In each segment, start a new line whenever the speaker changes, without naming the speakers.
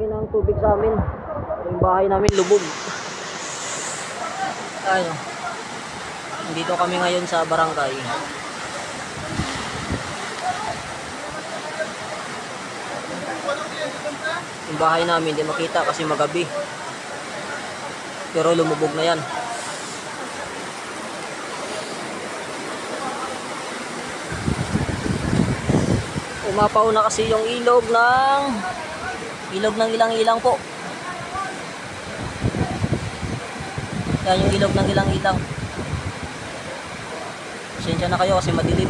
ng tubig sa amin. Yung bahay namin lubog. Ayun. Dito kami ngayon sa barangay. Yung bahay namin hindi makita kasi magabi. Pero lumubog na yan. Umapaw na kasi yung ilog ng ilang-ilang po. Yan yung ilog ng ilang-ilang. Pasensya na kayo kasi madilim.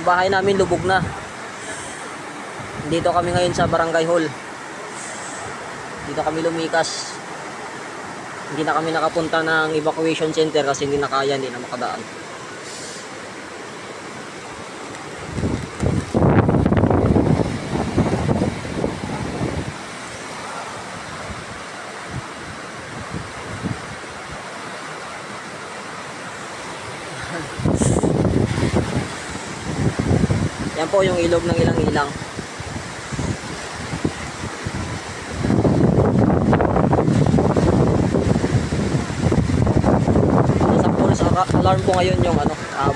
Bahay namin lubog na. Dito kami ngayon sa barangay hall. Dito kami lumikas. Hindi na kami nakapunta ng evacuation center kasi hindi na kaya, hindi na makadaan. Yan po yung ilog ng ilang-ilang. Nasa pulse alarm po ngayon yung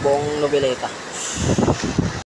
buong Noveleta.